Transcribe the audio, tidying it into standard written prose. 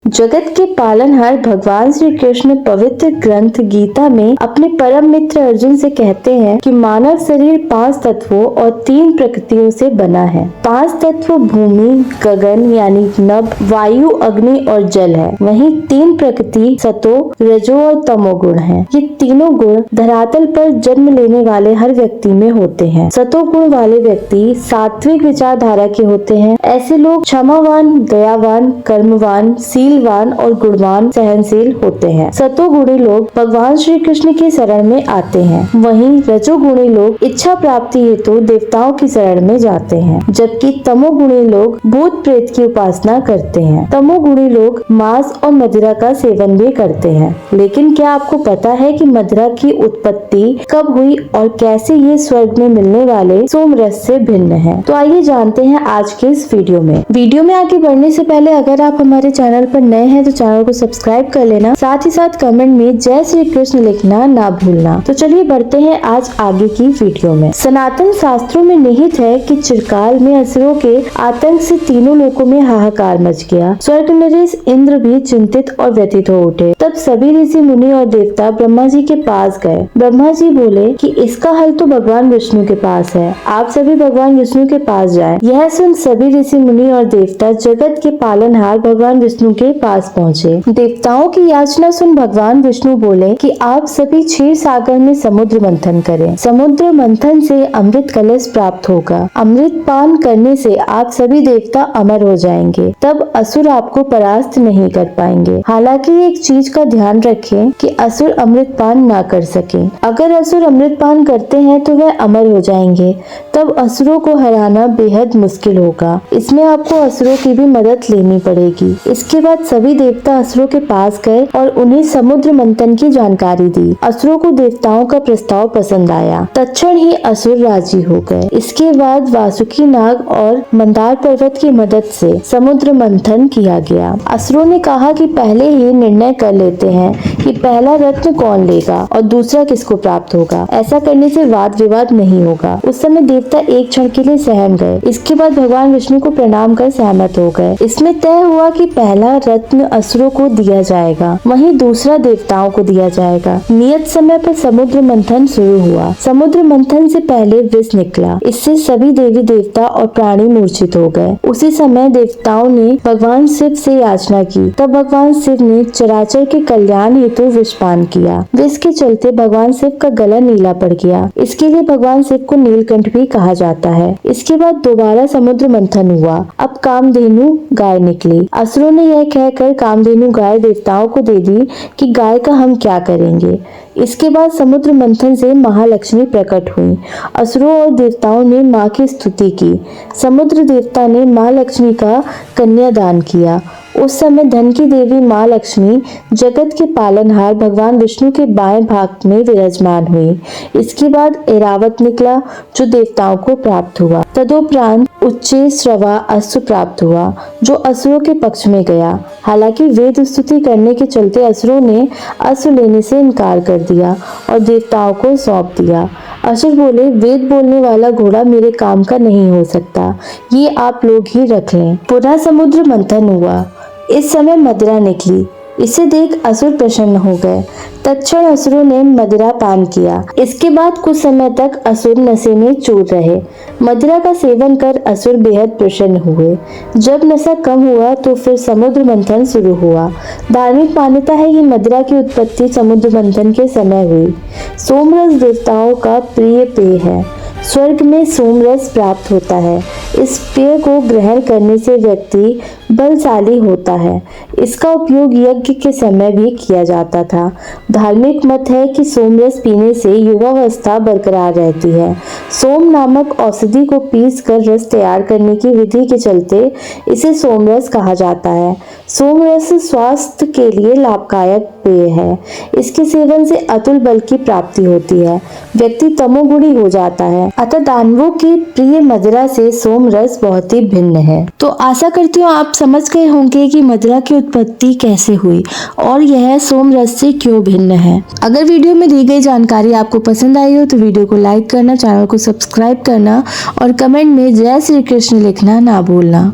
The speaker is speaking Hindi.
जगत के पालनहार भगवान श्री कृष्ण पवित्र ग्रंथ गीता में अपने परम मित्र अर्जुन से कहते हैं कि मानव शरीर 5 तत्वों और 3 प्रकृतियों से बना है। 5 तत्व भूमि, गगन यानी नभ, वायु, अग्नि और जल है। वहीं 3 प्रकृति सतो, रजो और तमोगुण है। ये तीनों गुण धरातल पर जन्म लेने वाले हर व्यक्ति में होते हैं। सतो गुण वाले व्यक्ति सात्विक विचारधारा के होते हैं। ऐसे लोग क्षमावान, दयावान, कर्मवान, शीलवान और गुणवान, सहनशील होते हैं। सतोगुणी लोग भगवान श्री कृष्ण की शरण में आते हैं। वहीं रजोगुणी लोग इच्छा प्राप्ति हेतु देवताओं की शरण में जाते हैं, जबकि तमोगुणी लोग भूत प्रेत की उपासना करते हैं। तमोगुणी लोग मांस और मदिरा का सेवन भी करते हैं। लेकिन क्या आपको पता है कि मदिरा की उत्पत्ति कब हुई और कैसे ये स्वर्ग में मिलने वाले सोमरस से भिन्न है? तो आइए जानते हैं आज के इस वीडियो में। आगे बढ़ने से पहले अगर आप हमारे चैनल पर नए हैं तो चैनल को सब्सक्राइब कर लेना, साथ ही साथ कमेंट में जय श्री कृष्ण लिखना ना भूलना। तो चलिए बढ़ते हैं आज आगे की वीडियो में। सनातन शास्त्रों में निहित है कि चिरकाल में असुरों के आतंक से तीनों लोकों में हाहाकार मच गया। स्वर्ग नरेश इंद्र भी चिंतित और व्यथित हो उठे। तब सभी ऋषि मुनि और देवता ब्रह्मा जी के पास गए। ब्रह्मा जी बोले कि इसका हल तो भगवान विष्णु के पास है, आप सभी भगवान विष्णु के पास जाएं। यह सुन सभी ऋषि मुनि और देवता जगत के पालनहार भगवान विष्णु के पास पहुँचे। देवताओं की याचना सुन भगवान विष्णु बोले कि आप सभी क्षीर सागर में समुद्र मंथन करें। समुद्र मंथन से अमृत कलश प्राप्त होगा। अमृत पान करने से आप सभी देवता अमर हो जाएंगे। तब असुर आपको परास्त नहीं कर पाएंगे। हालांकि एक चीज का ध्यान रखें कि असुर अमृत पान ना कर सके। अगर असुर अमृत पान करते हैं तो वह अमर हो जाएंगे। तब असुरों को हराना बेहद मुश्किल होगा। इसमें आपको असुरों की भी मदद लेनी पड़ेगी। इसके बाद सभी देवता असुरों के पास गए और उन्हें समुद्र मंथन की जानकारी दी। असुरों को देवताओं का प्रस्ताव पसंद आया। तत्क्षण ही असुर राजी हो गए। इसके बाद वासुकी नाग और मंदार पर्वत की मदद से समुद्र मंथन किया गया। असुरों ने कहा कि पहले ही निर्णय कर लेते हैं कि पहला रत्न कौन लेगा और दूसरा किसको प्राप्त होगा। ऐसा करने से वाद विवाद नहीं होगा। उस समय देवता एक क्षण के लिए सहम गए। इसके बाद भगवान विष्णु को प्रणाम कर सहमत हो गए। इसमें तय हुआ कि पहला रत्न असुरों को दिया जाएगा, वहीं दूसरा देवताओं को दिया जाएगा। नियत समय पर समुद्र मंथन शुरू हुआ। समुद्र मंथन से पहले विष निकला। इससे सभी देवी देवता और प्राणी मूर्छित हो गए। उसी समय देवताओं ने भगवान शिव से याचना की। तब भगवान शिव ने चराचर के कल्याण हेतु विषपान किया। विष के चलते भगवान शिव का गला नीला पड़ गया। इसके लिए भगवान शिव को नीलकंठ भी कहा जाता है। इसके बाद दोबारा समुद्र मंथन हुआ। अब कामधेनु गाय निकली। असुरों ने यह कहकर कामधेनु गाय देवताओं को दे दी कि गाय का हम क्या करेंगे। इसके बाद समुद्र मंथन से महालक्ष्मी प्रकट हुई। असुरों और देवताओं ने माँ की स्तुति की। समुद्र देवता ने माँ लक्ष्मी का कन्यादान किया। उस समय धन की देवी माँ लक्ष्मी जगत के पालनहार भगवान विष्णु के बाएं भाग में विराजमान हुई। इसके बाद ऐरावत निकला जो देवताओं को प्राप्त हुआ। तदोपरांत उच्चे श्रवा अश्व प्राप्त हुआ जो असुरों के पक्ष में गया। हालांकि वेद स्तुति करने के चलते असुरों ने अश्व लेने से इनकार कर दिया और देवताओं को सौंप दिया। असुर बोले, वेद बोलने वाला घोड़ा मेरे काम का नहीं हो सकता, ये आप लोग ही रख लें। पुनः समुद्र मंथन हुआ। इस समय मदिरा निकली। इसे देख असुर प्रसन्न हो गए। तत्क्षण असुरों ने मदिरा पान किया। इसके बाद कुछ समय तक असुर नशे में चूर रहे। मदिरा का सेवन कर असुर बेहद प्रसन्न हुए। जब नशा कम हुआ तो फिर समुद्र मंथन शुरू हुआ। धार्मिक मान्यता है कि मदिरा की उत्पत्ति समुद्र मंथन के समय हुई। सोमरस देवताओं का प्रिय पेय है। स्वर्ग में सोमरस प्राप्त होता है। इस पेय को ग्रहण करने से व्यक्ति बलशाली होता है। इसका उपयोग यज्ञ के समय भी किया जाता था। धार्मिक मत है कि सोमरस पीने से युवावस्था बरकरार रहती है। सोम नामक औषधि को पीस कर रस तैयार करने की विधि के चलते इसे सोमरस कहा जाता है। सोमरस स्वास्थ्य के लिए लाभदायक पेय है। इसके सेवन से अतुल बल की प्राप्ति होती है। व्यक्ति तमोगुणी हो जाता है। अतः दानवों की प्रिय मदिरा से सोमरस बहुत ही भिन्न है। तो आशा करती हूँ आप समझ गए होंगे कि मदिरा की उत्पत्ति कैसे हुई और यह सोमरस से क्यों भिन्न है। अगर वीडियो में दी गई जानकारी आपको पसंद आई हो तो वीडियो को लाइक करना, चैनल को सब्सक्राइब करना और कमेंट में जय श्री कृष्ण लिखना ना भूलना।